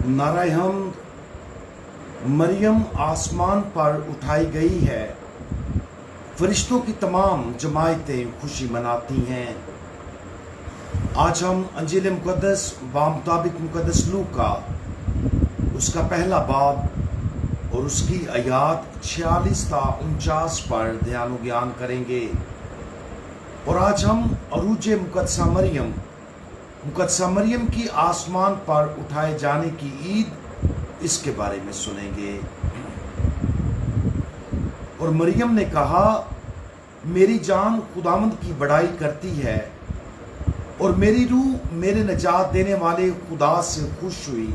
नाराए हमद। मरियम आसमान पर उठाई गई है। फरिश्तों की तमाम जमायतें खुशी मनाती हैं। आज हम अंजील मुक़द्दस बामुताबिक मुक़द्दस लूका उसका पहला बाब और उसकी आयात 46 ता 49 पर ध्यान ज्ञान करेंगे। और आज हम अरूज मुक़द्दसा मरियम की आसमान पर उठाए जाने की ईद इसके बारे में सुनेंगे। और मरियम ने कहा, मेरी जान खुदावंद की बड़ाई करती है और मेरी रूह मेरे निजात देने वाले खुदा से खुश हुई,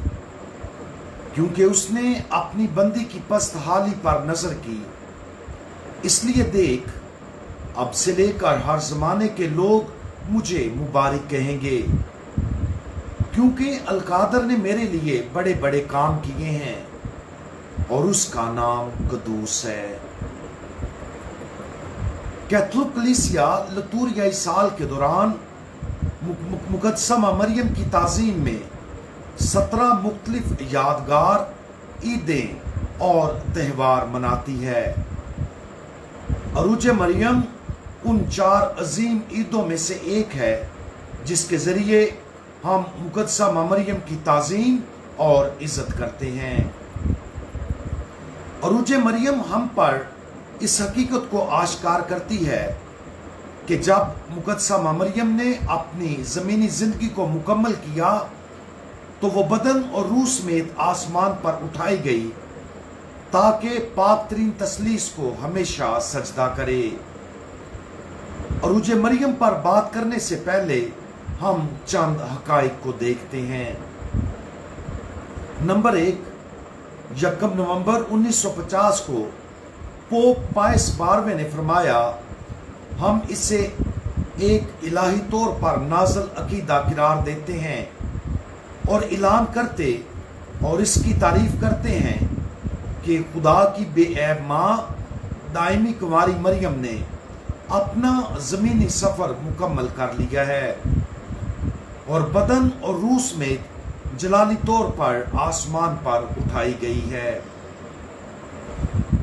क्योंकि उसने अपनी बंदी की पस्त हाली पर नजर की। इसलिए देख, अब से लेकर हर जमाने के लोग मुझे मुबारक कहेंगे, क्योंकि अलकादर ने मेरे लिए बड़े बड़े काम किए हैं और उसका नाम कदूस है। कैथोलिक कलीसिया लतूरियाई साल के दौरान मुक़द्दसा मरियम की ताज़ीम में 17 मुख्तलिफ यादगार ईदें और त्यौहार मनाती है। अरूज मरियम उन 4 अजीम ईदों में से एक है जिसके ज़रिए हम मुक़द्दसा मरियम की ताज़ीम और इज़्ज़त करते हैं। अरूज मरियम हम पर इस हकीकत को आश्कार करती है कि जब मुक़द्दसा मरियम ने अपनी ज़मीनी ज़िंदगी को मुकम्मल किया तो वो बदन और रूह समेत आसमान पर उठाई गई ताकि पाक तरीन तसलीस को हमेशा सजदा करे। अरूज मरियम पर बात करने से पहले हम चंद हकाइक को देखते हैं। नंबर 1, 1 नवंबर 1950 को पोप पायस 12वें ने फरमाया, हम इसे एक इलाही तौर पर नाज़िल अकीदा करार देते हैं और ऐलान करते और इसकी तारीफ करते हैं कि खुदा की बेऐब माँ दायमी कुंवारी मरियम ने अपना ज़मीनी सफ़र मुकम्मल कर लिया है और बदन और रूह समेत जलाली तौर पर आसमान पर उठाई गई है।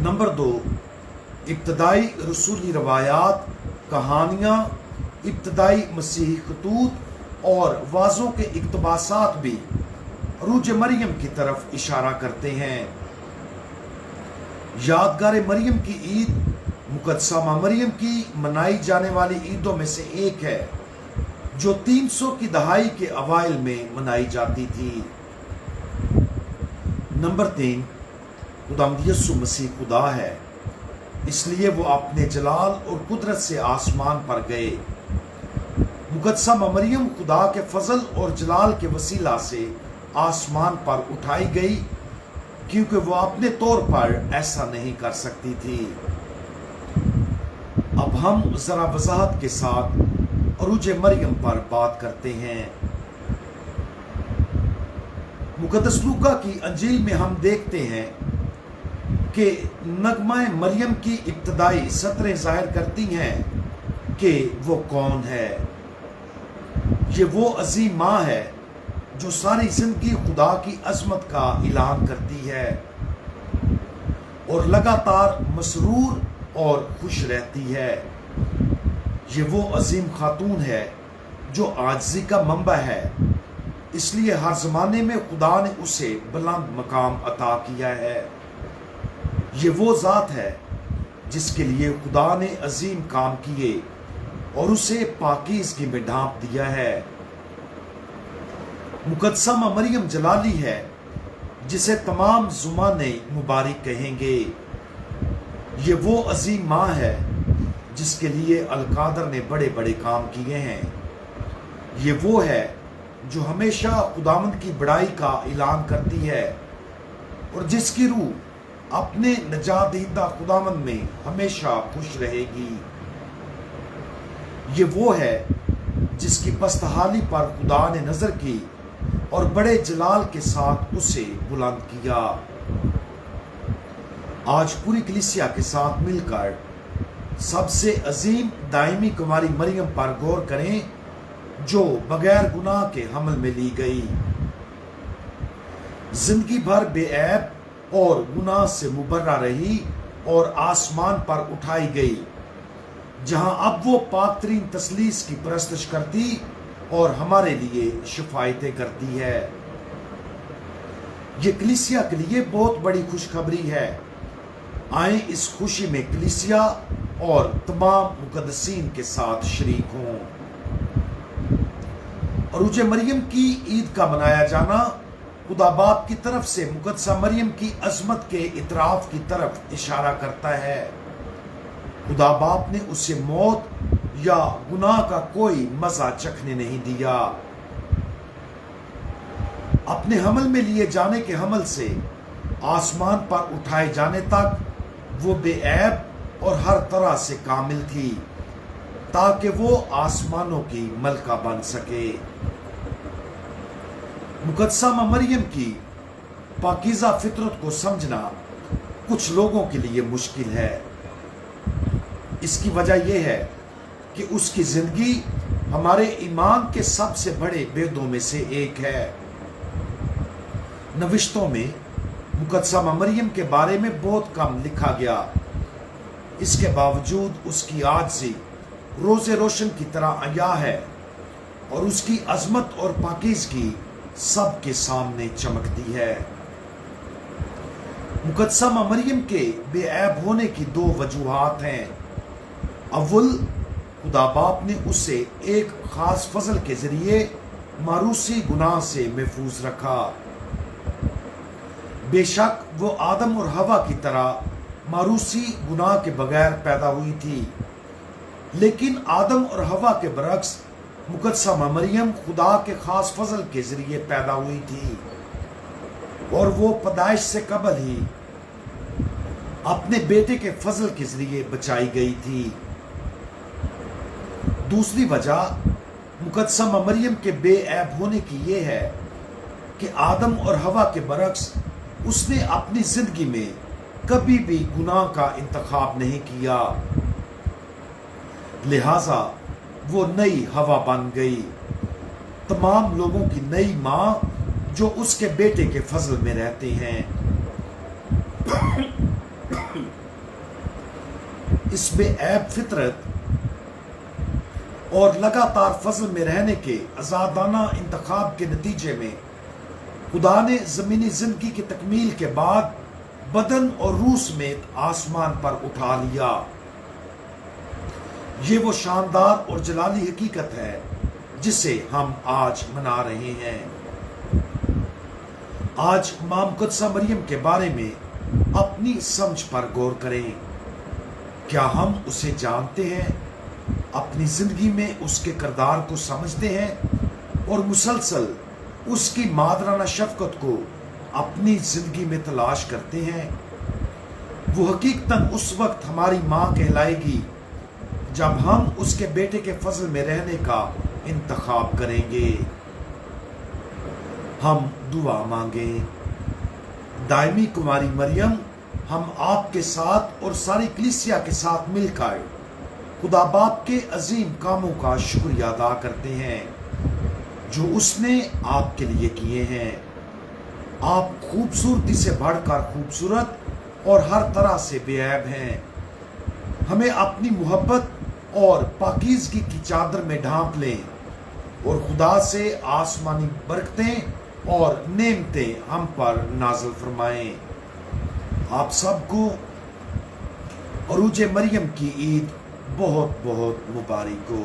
नंबर 2, इब्तदाई रसूली रवायात, कहानियाँ, इब्तदाई मसीही खतूत और वाज़ों के इक़्तिबासात भी अरूज मरियम की तरफ इशारा करते हैं। यादगार मरियम की ईद मुक़द्दसा मरियम की मनाई जाने वाली ईदों में से एक है जो 300 की दहाई के अवाइल में मनाई जाती थी। नंबर 3, खुदावंद यीशु मसीह खुदा है, इसलिए वो अपने जलाल और कुदरत से आसमान पर गए। मुक़द्दसा मरियम खुदा के फजल और जलाल के वसीला से आसमान पर उठाई गई, क्योंकि वो अपने तौर पर ऐसा नहीं कर सकती थी। अब हम जरा वजाहत के साथ अरूज मरियम पर बात करते हैं। मुक़द्दस लूका की अंजील में हम देखते हैं कि नगमा मरियम की इब्तदाई सतरें जाहिर करती हैं कि वो कौन है। ये वो अजीम माँ है जो सारी जिंदगी खुदा की अजमत का ऐलान करती है और लगातार मसरूर और खुश रहती है। ये वो अजीम खातून है जो आजिज़ी का मंबा है, इसलिए हर ज़माने में खुदा ने उसे बुलंद मकाम अता किया है। ये वो ज़ात है जिसके लिए खुदा ने अजीम काम किए और उसे पाकीज़गी में ढांप दिया है। मुक़द्दसा मरियम जलाली है जिसे तमाम ज़ुबानें मुबारक कहेंगे। ये वो अजीम माँ है जिसके लिए अलकादर ने बड़े बड़े काम किए हैं। ये वो है जो हमेशा खुदावंद की बड़ाई का ऐलान करती है और जिसकी रूह अपने नजात दहिंदा खुदावंद में हमेशा खुश रहेगी। ये वो है जिसकी पस्तहाली पर खुदा ने नजर की और बड़े जलाल के साथ उसे बुलंद किया। आज पूरी कलीसिया के साथ मिलकर सबसे अजीम दायमी कुंवारी मरियम पर गौर करें जो बगैर गुनाह के हमल में ली गई। زندگی بھر بے عیب اور گناہ سے مبرہ رہی اور آسمان پر اٹھائی گئی، جہاں اب وہ پاک ترین تثلیث کی پرستش کرتی اور ہمارے لیے شفاعتیں کرتی ہے۔ یہ کلیسیا کے لیے بہت بڑی خوشخبری ہے۔ آئیں اس خوشی میں کلیسیا اور تمام مقدسین کے ساتھ شریک ہوں۔ عروج مریم کی عید کا منایا جانا خدا باپ کی طرف سے مقدسہ مریم کی عظمت کے اعتراف کی طرف اشارہ کرتا ہے۔ خدا باپ نے اسے موت یا گناہ کا کوئی مزہ چکھنے نہیں دیا۔ اپنے حمل میں لیے جانے کے حمل سے آسمان پر اٹھائے جانے تک وہ بے عیب اور ہر طرح سے کامل تھی، تاکہ وہ آسمانوں کی ملکہ بن سکے۔ مقدسہ مریم کی پاکیزہ فطرت کو سمجھنا کچھ لوگوں کے لیے مشکل ہے۔ اس کی وجہ یہ ہے کہ اس کی زندگی ہمارے ایمان کے سب سے بڑے بیدوں میں سے ایک ہے۔ نوشتوں میں مقدسہ مریم کے بارے میں بہت کم لکھا گیا، اس کے باوجود اس کی عاجزی روز روشن کی طرح عیاں ہے اور اس کی عظمت اور پاکیزگی سب کے سامنے چمکتی ہے۔ مقدسہ مریم کے بے عیب ہونے کی دو وجوہات ہیں۔ اول، خدا باپ نے اسے ایک خاص فضل کے ذریعے معروسی گناہ سے محفوظ رکھا۔ بے شک وہ آدم اور حوا کی طرح معروسی گناہ کے بغیر پیدا ہوئی تھی، لیکن آدم اور حوا کے برعکس مقدسہ مریم خدا کے خاص فضل کے ذریعے پیدا ہوئی تھی، اور وہ پیدائش سے قبل ہی اپنے بیٹے کے فضل کے ذریعے بچائی گئی تھی۔ دوسری وجہ مقدسہ مریم کے بے عیب ہونے کی یہ ہے کہ آدم اور حوا کے برعکس اس نے اپنی زندگی میں کبھی بھی گناہ کا انتخاب نہیں کیا، لہذا وہ نئی حوا بن گئی، تمام لوگوں کی نئی ماں جو اس کے بیٹے کے فضل میں رہتے ہیں۔ اس بے عیب فطرت اور لگاتار فضل میں رہنے کے آزادانہ انتخاب کے نتیجے میں خدا نے زمینی زندگی کی تکمیل کے بعد بدن اور روح سمیت آسمان پر اٹھا لیا۔ یہ وہ شاندار اور جلالی حقیقت ہے جسے ہم آج منا رہے ہیں۔ آج ماں مقدسہ مریم کے بارے میں اپنی سمجھ پر غور کریں۔ کیا ہم اسے جانتے ہیں، اپنی زندگی میں اس کے کردار کو سمجھتے ہیں اور مسلسل اس کی مادرانہ شفقت کو اپنی زندگی میں تلاش کرتے ہیں؟ وہ حقیقتاً اس وقت ہماری ماں کہلائے گی جب ہم اس کے بیٹے کے فضل میں رہنے کا انتخاب کریں گے۔ ہم دعا مانگیں۔ دائمی کماری مریم، ہم آپ کے ساتھ اور ساری کلیسیا کے ساتھ مل کر خدا باپ کے عظیم کاموں کا شکریہ ادا کرتے ہیں جو اس نے آپ کے لیے کیے ہیں۔ آپ خوبصورتی سے بڑھ کر خوبصورت اور ہر طرح سے بے عیب ہیں۔ ہمیں اپنی محبت اور پاکیزگی کی چادر میں ڈھانپ لیں اور خدا سے آسمانی برکتیں اور نعمتیں ہم پر نازل فرمائیں۔ آپ سب کو عروج مریم کی عید بہت بہت مبارک ہو۔